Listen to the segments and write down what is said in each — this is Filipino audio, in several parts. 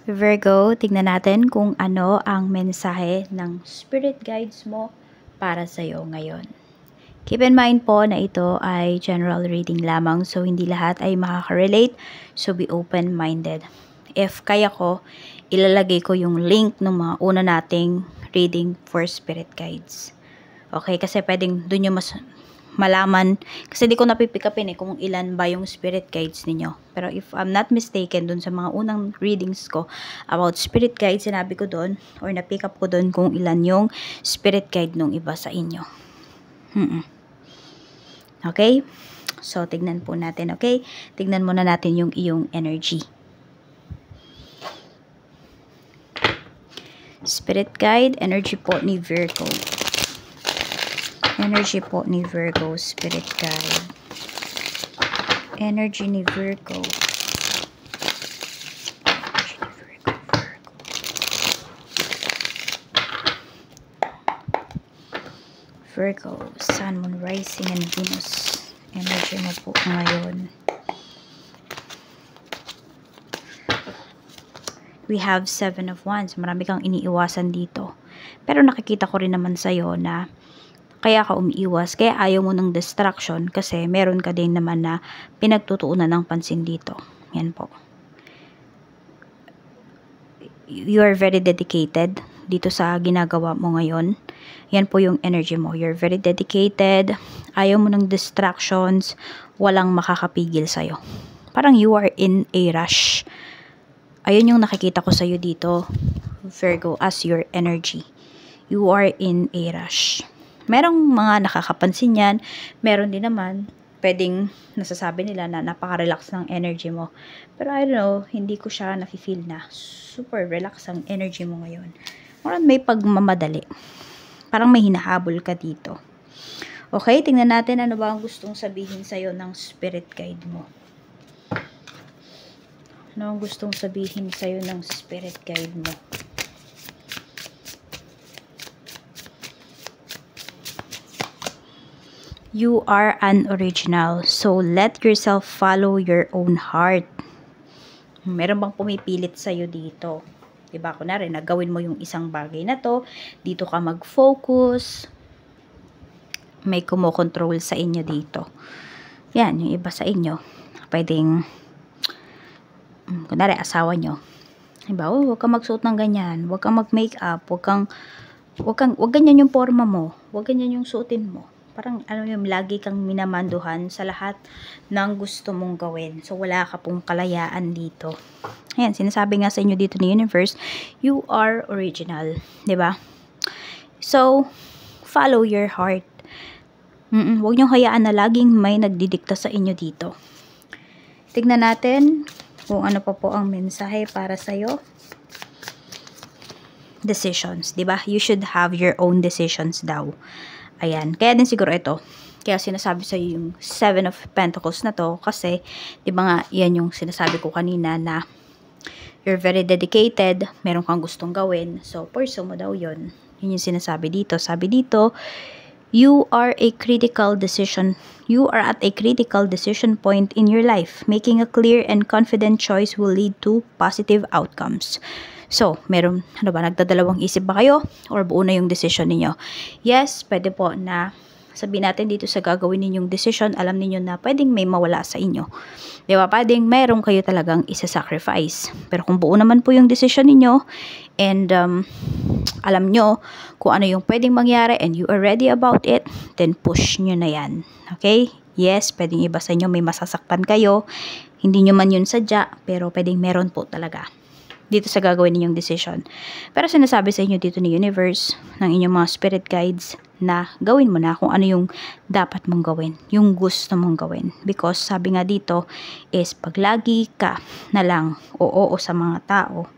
Virgo, tignan natin kung ano ang mensahe ng spirit guides mo para sa iyo ngayon. Keep in mind po na ito ay general reading lamang, so hindi lahat ay makaka-relate, so be open-minded. If kaya ko, ilalagay ko yung link ng mga una nating reading for spirit guides. Okay, kasi pwedeng dun yung mas malaman, kasi di ko napipikapin kung ilan ba yung spirit guides ninyo. Pero if I'm not mistaken, dun sa mga unang readings ko about spirit guides, sinabi ko dun, or napick up ko dun kung ilan yung spirit guide nung iba sa inyo. Okay? So, tignan po natin, okay? Tignan muna natin yung iyong energy. Spirit guide, energy po ni Virgo. Energy po ni Virgo, spirit guide. Energy ni Virgo. Virgo, Sun, Moon, Rising, and Venus. Energy mo po ngayon. We have 7 of Wands. Marami kang iniiwasan dito. Pero nakikita ko rin naman sa'yo na kaya ka umiiwas, kaya ayaw mo ng distraction kasi meron ka din naman na pinagtutuunan ng pansin dito. Yan po. You are very dedicated dito sa ginagawa mo ngayon. Yan po yung energy mo. You're very dedicated. Ayaw mo ng distractions. Walang makakapigil sa'yo. Parang you are in a rush. Ayun yung nakikita ko sa'yo dito, Virgo, as your energy. You are in a rush. Merong mga nakakapansin yan. Meron din naman, pwedeng nasasabi nila na napaka-relax ng energy mo. Pero I don't know, hindi ko siya nafe-feel na super relax ang energy mo ngayon. Parang may pagmamadali. Parang may hinahabol ka dito. Okay, tingnan natin ano ba ang gustong sabihin sa'yo ng spirit guide mo. Ano ang gustong sabihin sa'yo ng spirit guide mo? You are an original, so let yourself follow your own heart. Meron bang pumipilit sa'yo dito? Diba, kunwari, nagawin mo yung isang bagay na to, dito ka mag-focus, may kumokontrol sa inyo dito. Yan, yung iba sa inyo, pwedeng, kunwari, asawa nyo. Diba, huwag kang magsuot ng ganyan, huwag kang mag-makeup, huwag ganyan yung forma mo, huwag ganyan yung suotin mo. Parang, yung lagi kang minamanduhan sa lahat ng gusto mong gawin. So, wala ka pong kalayaan dito. Ayan, sinasabi nga sa inyo dito ni Universe, you are original. Diba? So, follow your heart. Huwag niyong hayaan na laging may nagdidikta sa inyo dito. Tignan natin kung ano pa po ang mensahe para sa'yo. Decisions, diba? You should have your own decisions daw. Ayan, kaya din siguro ito. Kaya sinasabi sa yung 7 of Pentacles na to kasi, di ba nga, yan yung sinasabi ko kanina na you're very dedicated, meron kang gustong gawin, so pursue mo daw yun. Yun yung sinasabi dito. Sabi dito, you are at a critical decision point in your life. Making a clear and confident choice will lead to positive outcomes. So, meron, nagdadalawang isip ba kayo? Or buo na yung decision ninyo? Yes, pwede po na sabihin natin dito sa gagawin ninyong decision, alam niyo na pwedeng may mawala sa inyo. Di ba? Pwedeng meron kayo talagang isa-sacrifice. Pero kung buo naman po yung decision ninyo, and alam nyo kung ano yung pwedeng mangyari, and you are ready about it, then push nyo na yan. Okay? Yes, pwedeng iba sa inyo may masasaktan kayo. Hindi nyo man yun sadya, pero pwedeng meron po talaga dito sa gagawin ninyong decision. Pero sinasabi sa inyo dito ni Universe, ng inyong mga spirit guides, na gawin mo na kung ano yung dapat mong gawin, yung gusto mong gawin. Because sabi nga dito is pag lagi ka na lang oo sa mga tao,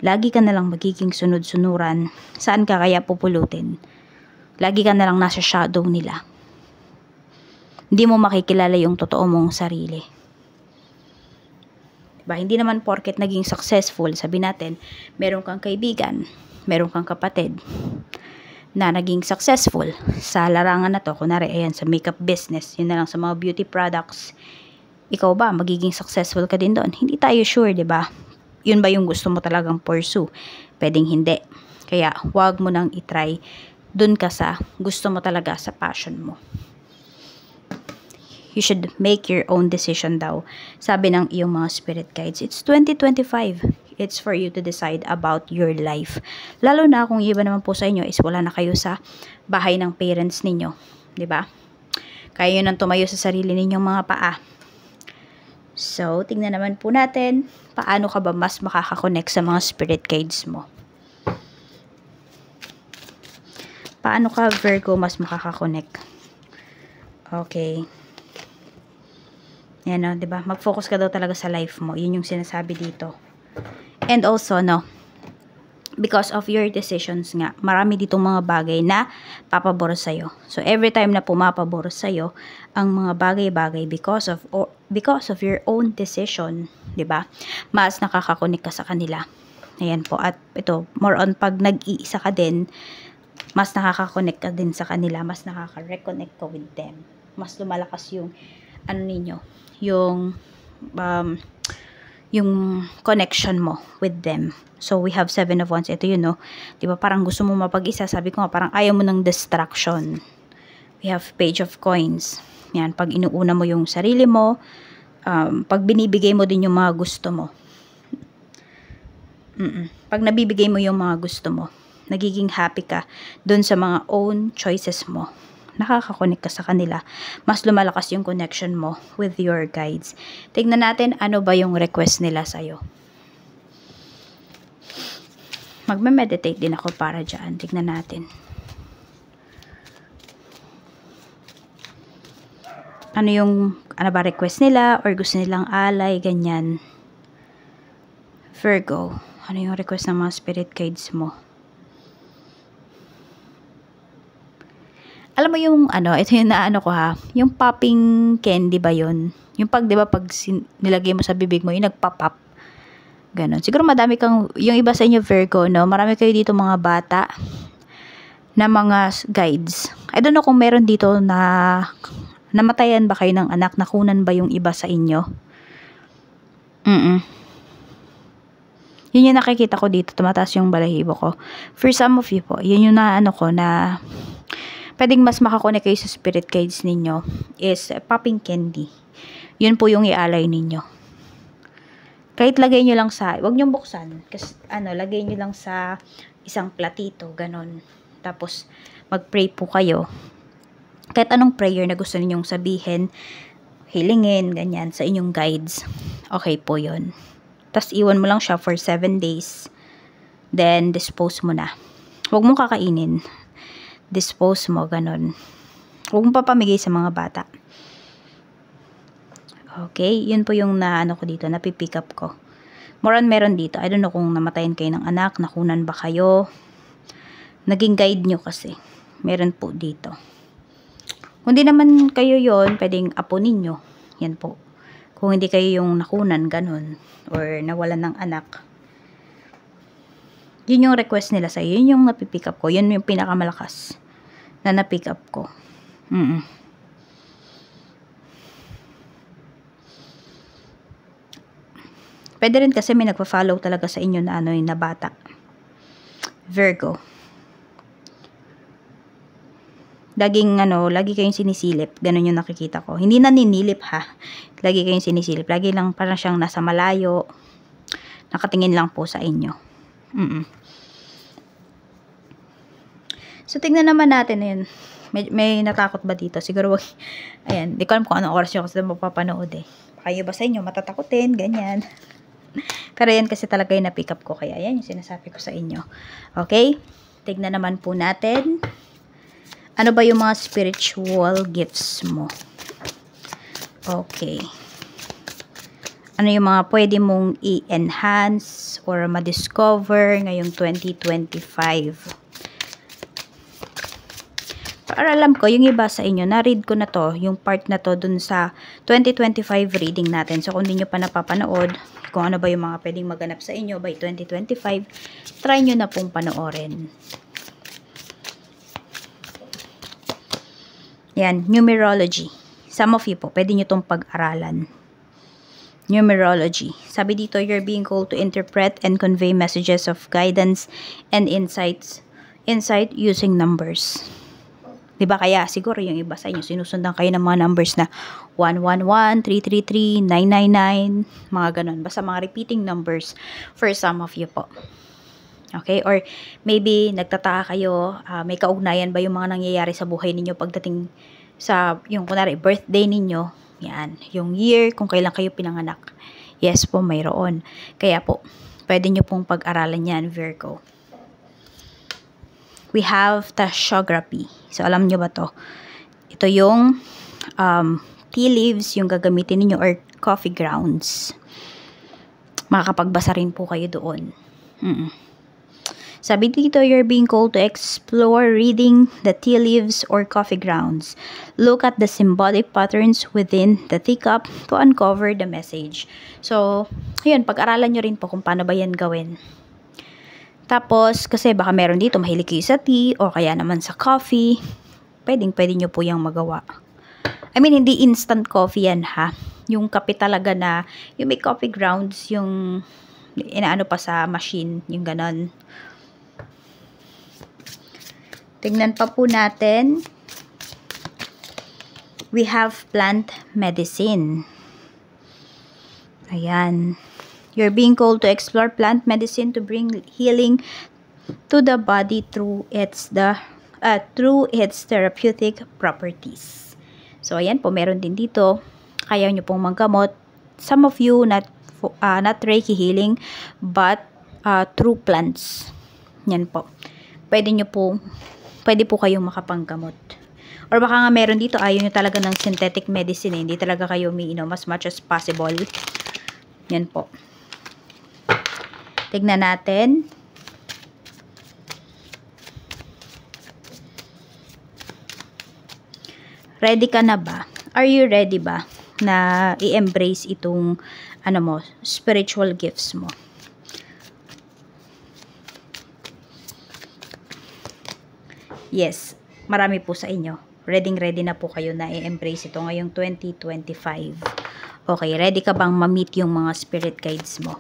lagi ka na lang magiging sunod-sunuran, saan ka kaya pupulutin? Lagi ka na lang nasa shadow nila. Hindi mo makikilala yung totoo mong sarili. Hindi naman porket naging successful, sabi natin, meron kang kaibigan, meron kang kapatid na naging successful sa larangan na to, kunwari, ayan, sa makeup business, yun na lang sa mga beauty products, ikaw ba, magiging successful ka din doon? Hindi tayo sure, diba? yun ba yung gusto mo talagang pursue? Pwedeng hindi. Kaya, wag mo nang itry dun ka sa gusto mo talaga, sa passion mo. You should make your own decision daw. Sabi ng iyong mga spirit guides, it's 2025. It's for you to decide about your life. Lalo na kung iba naman po sa inyo is wala na kayo sa bahay ng parents ninyo. 'Di ba? Kaya yun ang tumayo sa sarili ninyong mga paa. So, tingnan naman po natin, paano ka ba mas makakakonect sa mga spirit guides mo? Paano ka, Virgo, mas makakakonect? Okay. Yan, no? 'Di ba? Mag-focus ka daw talaga sa life mo. Yun yung sinasabi dito. And also, no, because of your decisions nga, marami ditong mga bagay na papabor sa'yo. So, every time na pumapabor sa'yo, ang mga bagay-bagay because of your own decision, 'di ba? Mas nakakakonek ka sa kanila. Ayan po. At ito, more on pag nag-iisa ka din, mas nakakakonek ka din sa kanila, mas nakaka-reconnect ka with them. Mas lumalakas yung ano ninyo, yung connection mo with them. So, we have 7 of Wands. Ito yun, no? Diba, parang gusto mo mapag-isa. Sabi ko nga, parang ayaw mo ng distraction. We have Page of Coins. Yan, pag inuuna mo yung sarili mo, pag binibigay mo din yung mga gusto mo. Pag nabibigay mo yung mga gusto mo, nagiging happy ka dun sa mga own choices mo. Nakakakonek ka sa kanila. Mas lumalakas yung connection mo with your guides. Tignan natin ano ba yung request nila sa'yo. Magme-meditate din ako para dyan. Tignan natin. Ano ba request nila or gusto nilang alay, ganyan. Virgo, ano yung request ng mga spirit guides mo? Alam mo yung ito yung naano ko ha, yung popping candy ba yun? Yung pag, di ba, pag nilagay mo sa bibig mo, yung nagpa-pop. Ganon. Siguro madami kang, yung iba sa inyo Virgo, no? Marami kayo dito mga bata na mga guides. I don't know kung meron dito na namatayan ba kayo ng anak, nakunan ba yung iba sa inyo? Yun yung nakikita ko dito, tumataas yung balahibo ko. For some of you po, yun yung naano ko na pwedeng mas makakonek kayo sa spirit guides ninyo is popping candy. Yun po yung ialay ninyo. Kahit lagay nyo lang sa, wag nyo buksan. Kasi lagay nyo lang sa isang platito, ganon. Tapos, mag-pray po kayo. Kahit anong prayer na gusto ninyong sabihin, hilingin, ganyan, sa inyong guides. Okay po yun. Tapos, iwan mo lang siya for 7 days. Then, dispose mo na. Huwag mong kakainin. Dispose mo, ganon. Huwag mo papamigay sa mga bata. Okay, yun po yung naano ko dito, napipick up ko. More on meron dito. I don't know kung namatayan kayo ng anak, nakunan ba kayo. Naging guide nyo kasi. Meron po dito. Kung di naman kayo yon, pwedeng apo ninyo. Yan po. Kung hindi kayo yung nakunan, ganon. Or nawalan ng anak. Yun yung request nila sa'yo. Yun yung napipick up ko. Yun yung pinakamalakas na napick up ko. Pwede rin kasi may nagpa-follow talaga sa inyo na na bata. Virgo. Lagi kayong sinisilip. Ganun yung nakikita ko. Hindi na ninilip ha. Lagi kayong sinisilip. Lagi lang parang siyang nasa malayo. Nakatingin lang po sa inyo. So, tingnan naman natin yun. May natakot ba dito? Siguro, ayan, di ko alam kung anong oras yung kasi mapapanood eh. Kayo ba sa inyo matatakutin? Ganyan. Pero yan kasi talaga yung na-pick up ko. Kaya yan yung sinasabi ko sa inyo. Okay? Tignan naman po natin. Ano ba yung mga spiritual gifts mo? Okay. Ano yung mga pwede mong i-enhance or ma-discover ngayong 2025? Para alam ko, yung iba sa inyo, na-read ko na to, yung part na to dun sa 2025 reading natin. So, kung hindi nyo pa napapanood, kung ano ba yung mga pwedeng maganap sa inyo by 2025, try nyo na pong panoorin. Yan, numerology. Some of you po, pwede nyo tong pag-aralan. Numerology. Sabi dito, you're being called to interpret and convey messages of guidance and insight using numbers. 'Di ba kaya siguro yung iba sa inyo sinusundan kayo ng mga numbers na 111, 333, 999, mga ganun. Basta mga repeating numbers for some of you po. Okay? Or maybe nagtataka kayo, may kaugnayan ba yung mga nangyayari sa buhay ninyo pagdating sa yung kunwari birthday ninyo? Yan, yung year kung kailan kayo pinanganak. Yes po, mayroon. Kaya po, pwede nyo pong pag-aralan yan, Virgo. We have tashagraphy. So, alam nyo ba to? Ito yung tea leaves yung gagamitin niyo or coffee grounds. Makakapagbasa rin po kayo doon. Sabi dito, you're being called to explore reading the tea leaves or coffee grounds. Look at the symbolic patterns within the teacup to uncover the message. So, yun, pag-aralan nyo rin po kung paano ba yan gawin. Tapos, kasi baka meron dito, mahilig kayo sa tea o kaya naman sa coffee. Pwede nyo po yung magawa. I mean, hindi instant coffee yan ha. Yung kape talaga na, yung may coffee grounds, yung inaano pa sa machine, yung ganon. Tingnan pa po natin. We have plant medicine. Ayan. You're being called to explore plant medicine to bring healing to the body through its therapeutic properties. So, ayan po, meron din dito. Kaya nyo pong manggamot. Some of you, not Reiki healing, but through plants. Yan po. Pwede po kayong makapanggamot. Or baka nga meron dito, ayaw nyo talaga ng synthetic medicine. Hindi talaga kayo umiinom as much as possible. Yan po. Tignan natin. Ready ka na ba? Are you ready ba na i-embrace itong spiritual gifts mo? Yes, marami po sa inyo. Ready na po kayo na i-embrace ito ngayong 2025. Okay, ready ka bang ma-meet yung mga spirit guides mo?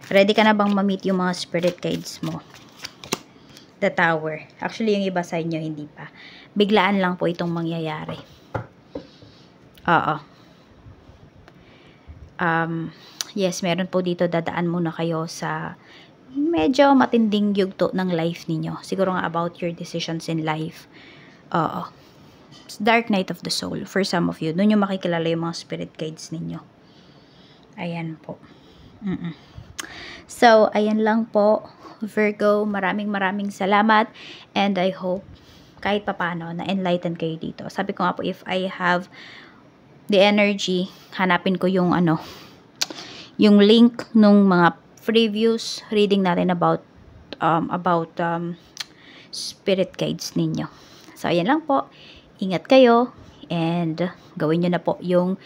Ready ka na bang ma-meet yung mga spirit guides mo? The Tower. Actually, yung iba sa inyo, hindi pa. Biglaan lang po itong mangyayari. Oo. Yes, meron po dito, dadaan muna kayo sa medyo matinding yugto ng life ninyo. Siguro nga about your decisions in life. Oo. Dark night of the soul for some of you. Doon yung makikilala yung mga spirit guides ninyo. Ayan po. So, ayan lang po, Virgo. Maraming salamat. And I hope kahit papano na-enlighten kayo dito. Sabi ko nga po, if I have the energy, hanapin ko yung yung link nung mga previous reading natin about spirit guides ninyo. So, ayan lang po. Ingat kayo and gawin nyo na po yung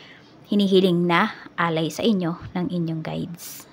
hinihiling na alay sa inyo ng inyong guides.